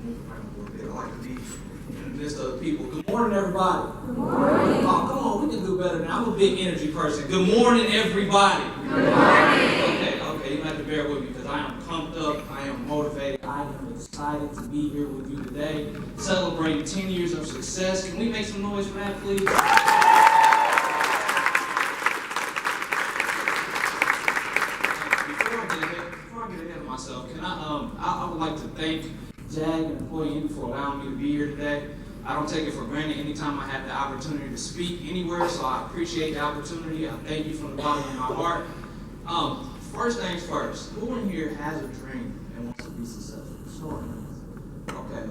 move around a little bit. I like to be in the midst of the people. Good morning, everybody. Good morning. Oh, come on, we can do better than that. I'm a big energy person. Good morning, everybody. Good morning. Okay, you have to bear with me because I am pumped up, I am motivated, I am excited to be here with you today, celebrating 10 years of success. Can we make some noise for that, please? Before I get ahead of myself, can I would like to thank Jag and employee for allowing me to be here today. I don't take it for granted anytime I have the opportunity to speak anywhere, so I appreciate the opportunity. I thank you from the bottom of my heart. First things first, who in here has a dream and wants to be successful? Sure. Okay.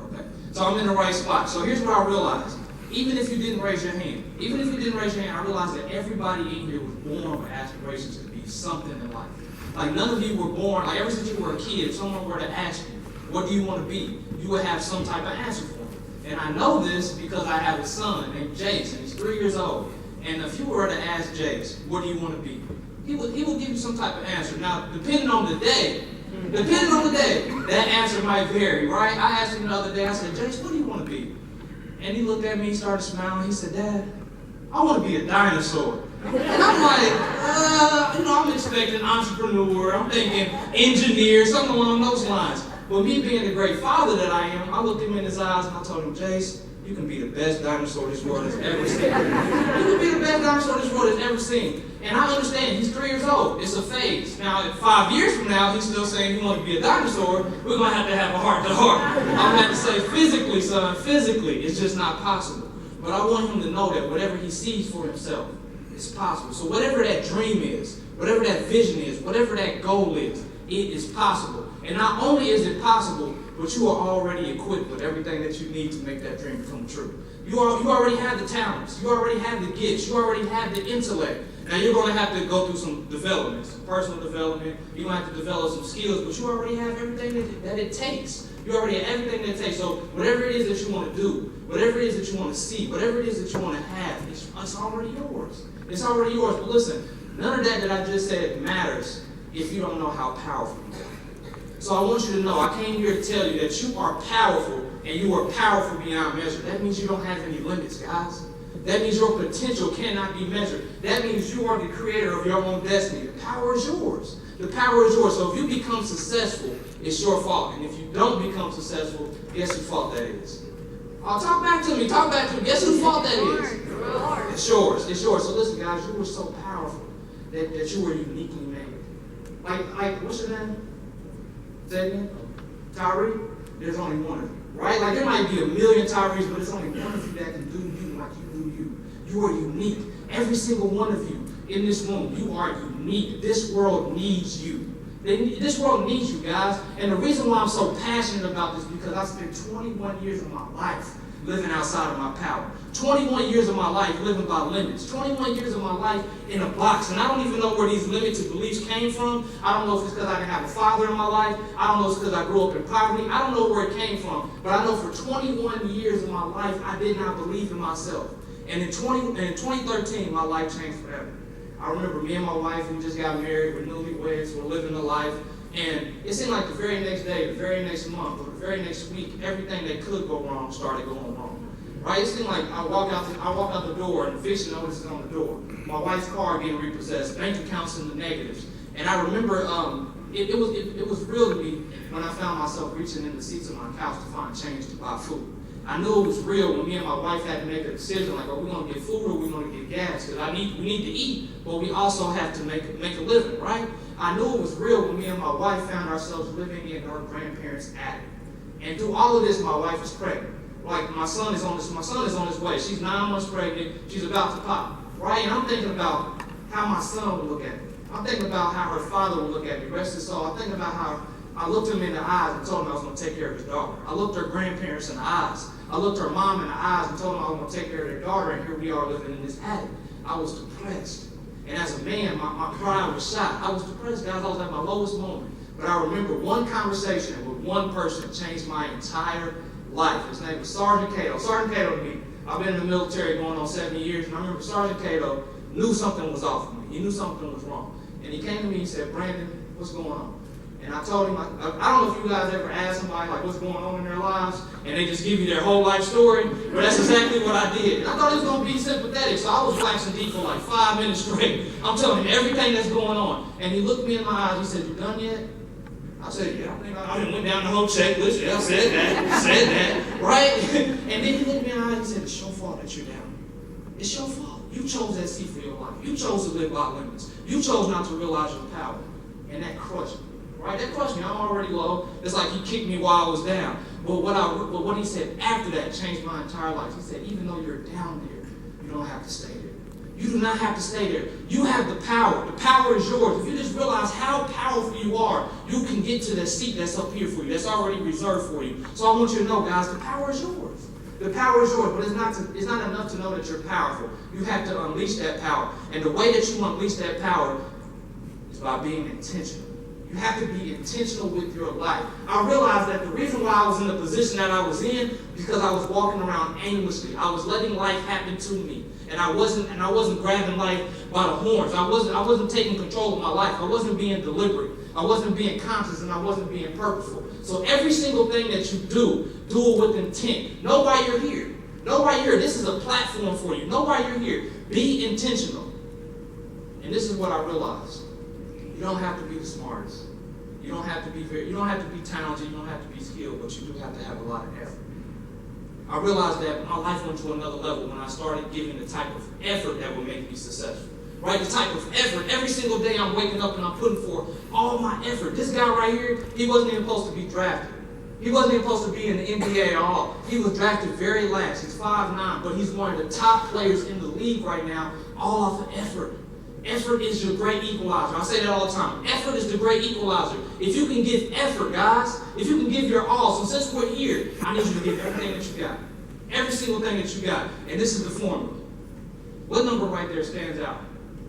So I'm in the right spot. So here's what I realized. Even if you didn't raise your hand, I realized that everybody in here was born with aspirations to be something in life. Like none of you were born, like ever since you were a kid, if someone were to ask you, what do you want to be? You would have some type of answer for them. And I know this because I have a son named Jace, and he's 3 years old. And if you were to ask Jace, what do you want to be? He will give you some type of answer. Now, depending on the day, that answer might vary, right? I asked him the other day, I said, Jace, what do you want to be? And he looked at me, he started smiling, he said, Dad, I want to be a dinosaur. And I'm like, I'm expecting entrepreneur, I'm thinking engineer, something along those lines. But me being the great father that I am, I looked him in his eyes and I told him, Jace, you can be the best dinosaur this world has ever seen. You can be the best dinosaur this world has ever seen. And I understand, he's 3 years old. It's a phase. Now, 5 years from now, he's still saying he wants to be a dinosaur. We're going to have a heart-to-heart. I'm going to have to say, physically, son, physically, it's just not possible. But I want him to know that whatever he sees for himself, it's possible. So whatever that dream is, whatever that vision is, whatever that goal is, it is possible. And not only is it possible, but you are already equipped with everything that you need to make that dream become true. You already have the talents. You already have the gifts. You already have the intellect. Now you're going to have to go through some development, some personal development. You're going to have to develop some skills, but you already have everything that it takes. You already have everything that it takes. So whatever it is that you want to do, whatever it is that you want to see, whatever it is that you want to have, it's already yours. It's already yours. But listen, none of that I just said matters if you don't know how powerful you are. So I want you to know, I came here to tell you that you are powerful, and you are powerful beyond measure. That means you don't have any limits, guys. That means your potential cannot be measured. That means you are the creator of your own destiny. The power is yours. The power is yours. So if you become successful, it's your fault. And if you don't become successful, guess whose fault that is? Oh, talk back to me. Guess whose fault that is? It's yours. It's yours. So listen, guys, you were so powerful that you were uniquely made. Like what's your name? Say again? Tyree? There's only one of you, right? Like there might be a million Tyrees, but there's only one of you that can do you like you do you. You are unique. Every single one of you in this room, you are unique. This world needs you. This world needs you, guys. And the reason why I'm so passionate about this is because I spent 21 years of my life living outside of my power. 21 years of my life living by limits. 21 years of my life in a box. And I don't even know where these limited beliefs came from. I don't know if it's because I didn't have a father in my life. I don't know if it's because I grew up in poverty. I don't know where it came from. But I know for 21 years of my life, I did not believe in myself. And in 2013, my life changed forever. I remember me and my wife, we just got married. We're newlyweds. We're living the life. And it seemed like the very next day, the very next month, or the very next week, everything that could go wrong started going wrong. Right? It seemed like I walk out the door and eviction notice is on the door. My wife's car getting repossessed, bank accounts in the negatives. And I remember it was real to me when I found myself reaching in the seats of my couch to find change to buy food. I knew it was real when me and my wife had to make a decision like, are we going to get food or are we going to get gas? Because we need to eat, but we also have to make a living, right? I knew it was real when me and my wife found ourselves living in our grandparents' attic. And through all of this, my wife is pregnant. Like my son is on his way. She's 9 months pregnant. She's about to pop, right? And I'm thinking about how my son would look at me. I'm thinking about how her father would look at me. Rest his soul. I'm thinking about how I looked him in the eyes and told him I was going to take care of his daughter. I looked her grandparents in the eyes. I looked her mom in the eyes and told them I was going to take care of their daughter. And here we are living in this attic. I was depressed. And as a man, my pride was shot. I was depressed, guys. I was at my lowest moment. But I remember one conversation with one person changed my entire life. His name was Sergeant Cato. Sergeant Cato to me, I've been in the military going on 70 years, and I remember Sergeant Cato knew something was off with me. He knew something was wrong. And he came to me and said, Brandon, what's going on? And I told him, I don't know if you guys ever ask somebody like what's going on in their lives, and they just give you their whole life story, but that's exactly what I did. And I thought it was going to be sympathetic, so I was waxing deep for like 5 minutes straight. I'm telling him everything that's going on. And he looked me in my eyes, he said, "You done yet?" I said, "Yeah, I think I went down the whole checklist. Yeah, I said that, right?" And then he looked me in the eyes, he said, "It's your fault that you're down. It's your fault. You chose that seat for your life. You chose to live by limits. You chose not to realize your power." And that crushed me. Right? That crushed me. I'm already low. It's like he kicked me while I was down. But what he said after that changed my entire life. He said, even though you're down there, you don't have to stay there. You do not have to stay there. You have the power. The power is yours. If you just realize how powerful you are, you can get to the seat that's up here for you, that's already reserved for you. So I want you to know, guys, the power is yours. The power is yours, but it's not enough to know that you're powerful. You have to unleash that power. And the way that you unleash that power is by being intentional. You have to be intentional with your life. I realized that the reason why I was in the position that I was in because I was walking around aimlessly. I was letting life happen to me. And I wasn't grabbing life by the horns. I wasn't taking control of my life. I wasn't being deliberate. I wasn't being conscious, and I wasn't being purposeful. So every single thing that you do it with intent. Know why you're here. Know why you're here. This is a platform for you. Know why you're here. Be intentional. And this is what I realized. You don't have to be the smartest. You don't have to be talented. You don't have to be skilled, but you do have to have a lot of effort. I realized that my life went to another level when I started giving the type of effort that would make me successful. Right? The type of effort. Every single day I'm waking up and I'm putting forth all my effort. This guy right here, he wasn't even supposed to be drafted. He wasn't even supposed to be in the NBA at all. He was drafted very last. He's 5'9", but he's one of the top players in the league right now, all off of effort. Effort is your great equalizer. I say that all the time. Effort is the great equalizer. If you can give effort, guys, if you can give your all, so since we're here, I need you to give everything that you got. Every single thing that you got. And this is the formula. What number right there stands out?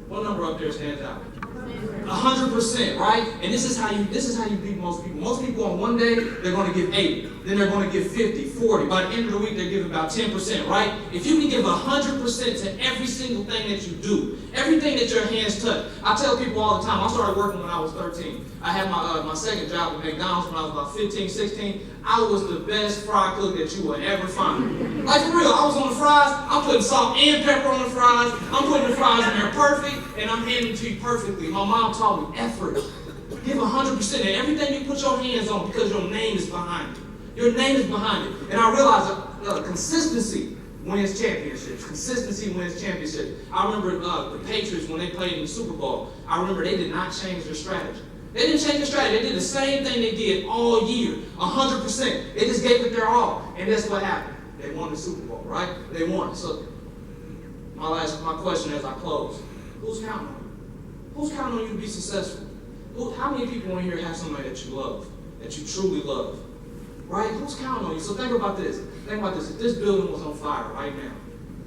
What number up there stands out? 100%, right? And this is how you beat most people. Most people on one day, they're going to give 80. Then they're going to give 50, 40. By the end of the week, they're giving about 10%, right? If you can give 100% to every single thing that you do, everything that your hands touch. I tell people all the time, I started working when I was 13. I had my second job at McDonald's when I was about 15, 16. I was the best fry cook that you will ever find. Like for real, I was on the fries, I'm putting salt and pepper on the fries, I'm putting the fries in there perfect, and I'm handing it to you perfectly. My mom taught me effort. Give 100% in everything you put your hands on because your name is behind it. Your name is behind it. And I realized consistency wins championships. Consistency wins championships. I remember the Patriots when they played in the Super Bowl. I remember they did not change their strategy. They didn't change their strategy. They did the same thing they did all year, 100%. They just gave it their all. And that's what happened. They won the Super Bowl, right? They won. So my question as I close, who's counting on you? Who's counting on you to be successful? How many people in here have somebody that you love, that you truly love? Right? Who's counting on you? So think about this. Think about this. If this building was on fire right now,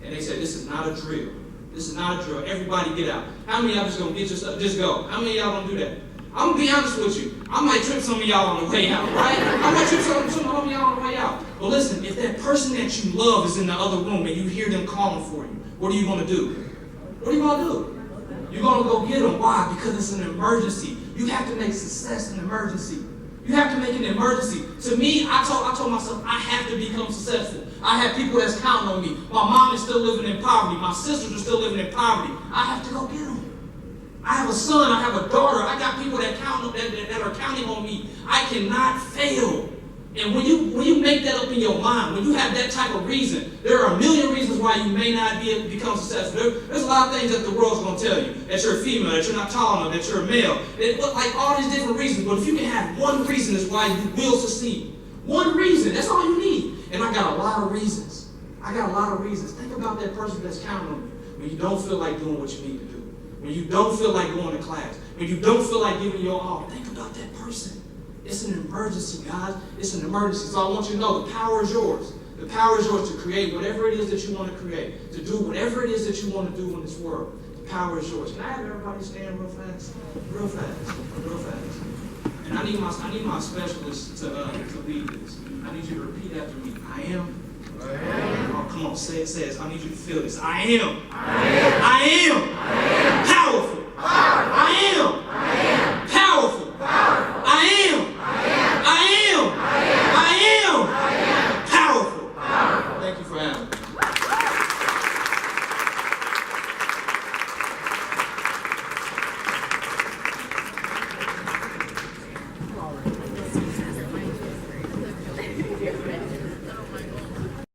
and they said, this is not a drill. This is not a drill. Everybody get out. How many of y'all just going to get your stuff? Just go. How many of y'all going to do that? I'm going to be honest with you. I might trip some of y'all on the way out, right? I might trip some of y'all on the way out. But listen, if that person that you love is in the other room and you hear them calling for you, what are you going to do? What are you going to do? You're going to go get them. Why? Because it's an emergency. You have to make success an emergency. You have to make an emergency. To me, I told myself, I have to become successful. I have people that's counting on me. My mom is still living in poverty. My sisters are still living in poverty. I have to go get them. I have a son. I have a daughter. I got people that are counting on me. I cannot fail. And when you make that up in your mind, when you have that type of reason, there are a million reasons why you may not become successful. There's a lot of things that the world's going to tell you. That you're a female, that you're not tall enough, that you're a male. Like all these different reasons. But if you can have one reason is why you will succeed. One reason. That's all you need. And I got a lot of reasons. Think about that person that's counting on you when you don't feel like doing what you need to do. When you don't feel like going to class. When you don't feel like giving your all. Think about that person. It's an emergency, guys. It's an emergency. So I want you to know the power is yours. The power is yours to create whatever it is that you want to create. To do whatever it is that you want to do in this world. The power is yours. Can I have everybody stand real fast? Real fast. And I need my specialist to lead this. I need you to repeat after me. I am. Oh, come on, say it. I need you to feel this. I am.